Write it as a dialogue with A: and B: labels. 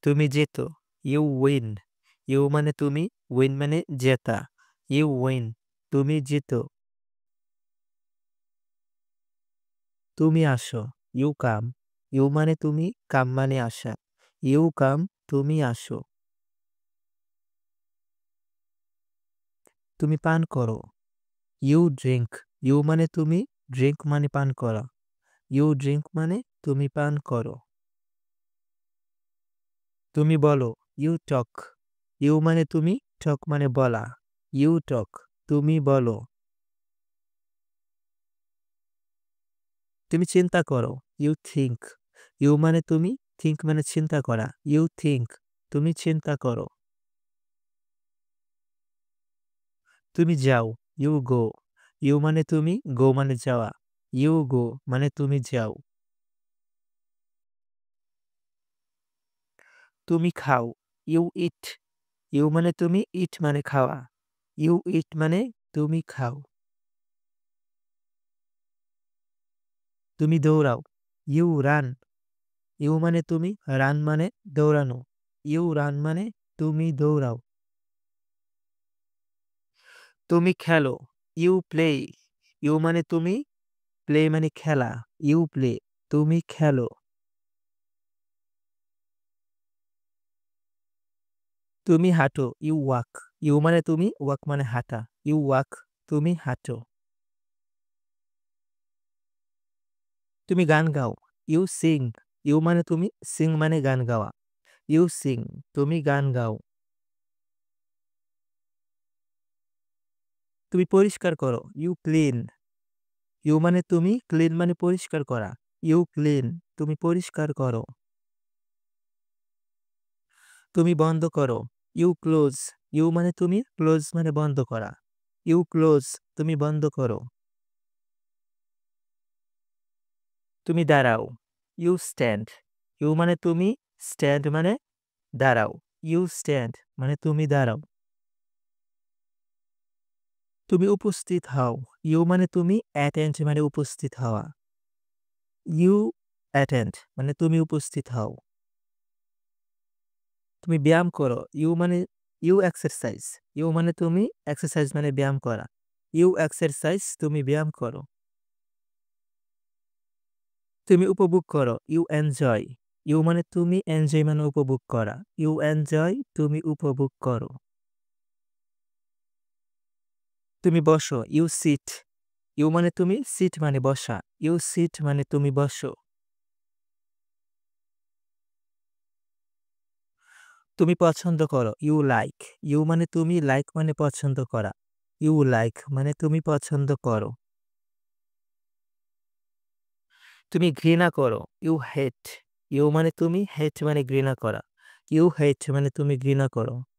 A: তুমি জেতো। You win. You মানে তুমি, উইন মানে জেতা। You win. তুমি জিতো। তুমি আসো। You come. ইউ মানে তুমি, কাম মানে আসা। ইউ কাম, তুমি আসো। তুমি পান করো। You drink. ইউ মানে তুমি, ড্রিংক মানে পান করা। ইউ ড্রিংক মানে তুমি পান করো। তুমি বলো। You talk. ইউ মানে তুমি, টক মানে বলা। You talk. তুমি বলো। তুমি চিন্তা করো। You think. ইউ মানে তুমি, থিংক মানে চিন্তা করা। You think. তুমি চিন্তা করো। তুমি যাও। You go. ইউ মানে তুমি, গো মানে যাওয়া। ইউ গো মানে তুমি যাও। তুমি খাও। You it. ইউ মানে তুমি, ইট মানে খাওয়া। ইউ ইট মানে তুমি খাও। তুমি দৌড়াও। You run. ইউ মানে তুমি, রান মানে দৌড়ানো। ইউ রান মানে তুমি দৌড়াও। তুমি খেলো। You play. ইউ মানে তুমি, প্লে মানে খেলা। You play. তুমি খেলো। তুমি হাঁটো। You walk. ইউ মানে তুমি, ওয়াক মানে হাঁটা। You walk. তুমি হাঁটো। তুমি গান গাও। ইউ সিং। ইউ মানে তুমি, সিং মানে গান গাওয়া। ইউ সিং। তুমি গান গাও। তুমি পরিষ্কার করো। You clean. ইউ মানে তুমি, ক্লিন মানে পরিষ্কার করা। You clean. তুমি পরিষ্কার করো। তুমি বন্ধ করো। You close. ইউ মানে তুমি, ক্লোজ মানে বন্ধ করা। You close. তুমি বন্ধ করো। তুমি দাঁড়াও। You stand. ইউ মানে তুমি, স্ট্যান্ড মানে দাঁড়াও। ইউ স্ট্যান্ড মানে তুমি দাঁড়াও। তুমি উপস্থিত হও। ইউ মানে তুমি, অ্যাটেন্ড মানে উপস্থিত হওয়া। ইউ অ্যাটেন্ড মানে তুমি উপস্থিত হও। তুমি ব্যায়াম করো। ইউ মানে ইউ এক্সারসাইজ। ইউ মানে তুমি, এক্সারসাইজ মানে ব্যায়াম করা। You exercise. তুমি ব্যায়াম করো। তুমি উপভোগ করো। You enjoy. ইউ মানে তুমি, এনজয় মানে উপভোগ করা। You enjoy. তুমি উপভোগ করো। তুমি বসো। You seat. ইউ মানে তুমি, সিট মানে বসা। ইউ সিট মানে তুমি বসো। তুমি পছন্দ করো। You like. ইউ মানে তুমি, লাইক মানে পছন্দ করা। ইউ লাইক মানে তুমি পছন্দ করো। তুমি ঘৃণা করো। You hate. ইউ মানে তুমি, হেট মানে ঘৃণা করা। ইউ হেট মানে তুমি ঘৃণা করো।